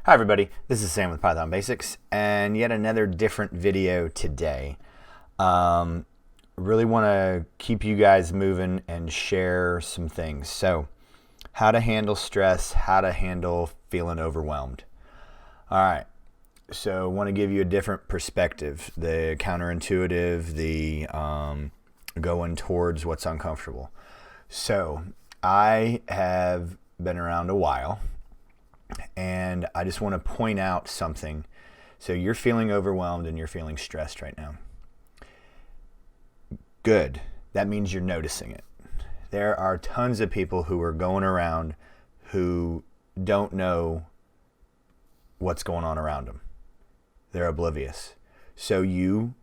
Hi everybody, this is Sam with Python Basics, and yet another different video today. Really want to keep you guys moving and share some things. So, how to handle stress, how to handle feeling overwhelmed. All right, so I want to give you a different perspective, the counterintuitive, the going towards what's uncomfortable. So, I have been around a while. And I just want to point out something. So you're feeling overwhelmed and you're feeling stressed right now. Good. That means you're noticing it. There are tons of people who are going around who don't know what's going on around them. They're oblivious. So you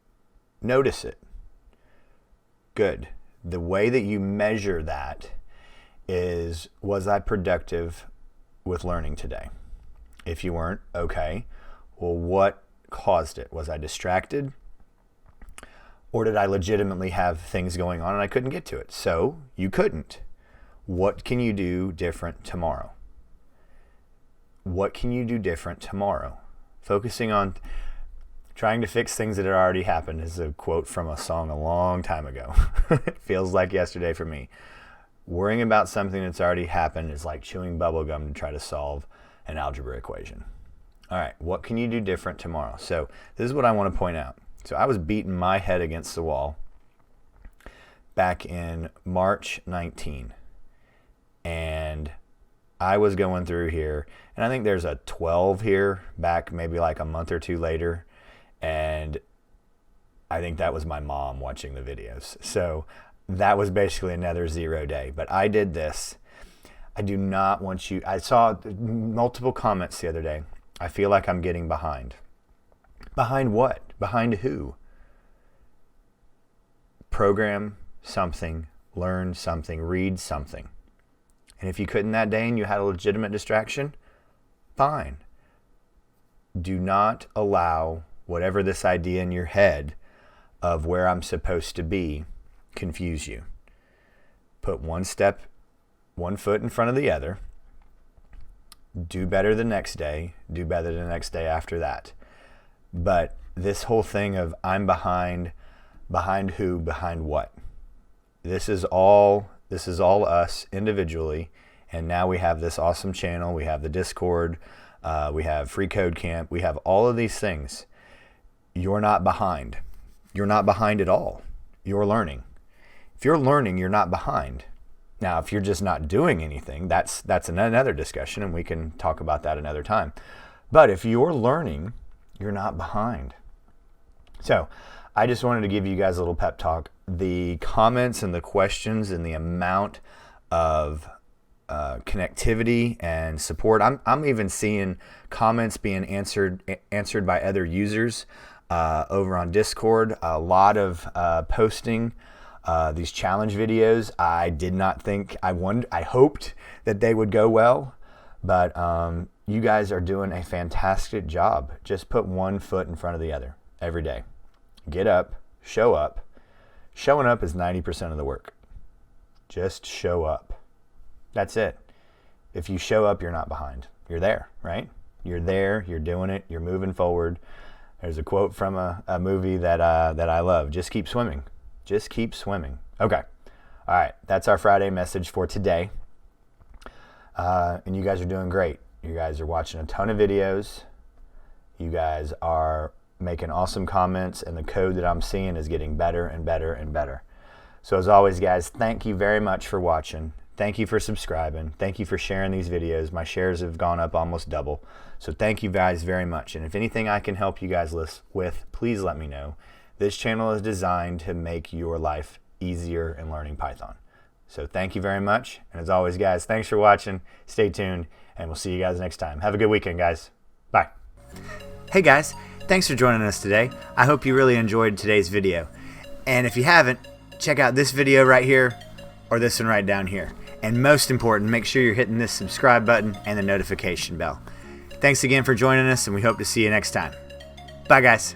notice it. Good. The way that you measure that is, was I productive with learning today? If you weren't, okay. Well, what caused it? Was I distracted? Or did I legitimately have things going on and I couldn't get to it? So you couldn't. What can you do different tomorrow? What can you do different tomorrow? Focusing on trying to fix things that had already happened is a quote from a song a long time ago. It feels like yesterday for me. Worrying about something that's already happened is like chewing bubble gum to try to solve an algebra equation. All right, what can you do different tomorrow? So this is what I want to point out. So I was beating my head against the wall back in March 19. And I was going through here, and I think there's a 12 here back maybe like a month or two later. And I think that was my mom watching the videos. So that was basically another 0 day. But I did this. I do not want you. I saw multiple comments the other day. I feel like I'm getting behind. Behind what? Behind who? Program something, learn something, read something. And if you couldn't that day and you had a legitimate distraction, fine. Do not allow whatever this idea in your head of where I'm supposed to be confuse you. Put one foot in front of the other. Do better the next day. Do better the next day after that. But this whole thing of I'm behind who, behind what? This is all us individually. And now we have this awesome channel. We have the Discord. We have Free Code Camp. We have all of these things. You're not behind. You're not behind at all. You're learning. If you're learning, you're not behind. Now, if you're just not doing anything, that's another discussion, and we can talk about that another time. But if you're learning, you're not behind. So I just wanted to give you guys a little pep talk. The comments and the questions and the amount of connectivity and support. I'm even seeing comments being answered by other users over on Discord. A lot of posting. These challenge videos, I did not think, I hoped that they would go well, but you guys are doing a fantastic job. Just put one foot in front of the other every day. Get up, show up. Showing up is 90% of the work. Just show up. That's it. If you show up, you're not behind. You're there, right? You're there, you're doing it, you're moving forward. There's a quote from a movie that I love. Just keep swimming. Just keep swimming. Okay. All right. That's our Friday message for today. And you guys are doing great. You guys are watching a ton of videos. You guys are making awesome comments, and the code that I'm seeing is getting better and better and better. So as always, guys, thank you very much for watching. Thank you for subscribing. Thank you for sharing these videos. My shares have gone up almost double. So thank you guys very much. And if anything I can help you guys with, please let me know. This channel is designed to make your life easier in learning Python. So thank you very much. And as always, guys, thanks for watching. Stay tuned, and we'll see you guys next time. Have a good weekend, guys. Bye. Hey, guys. Thanks for joining us today. I hope you really enjoyed today's video. And if you haven't, check out this video right here or this one right down here. And most important, make sure you're hitting this subscribe button and the notification bell. Thanks again for joining us, and we hope to see you next time. Bye, guys.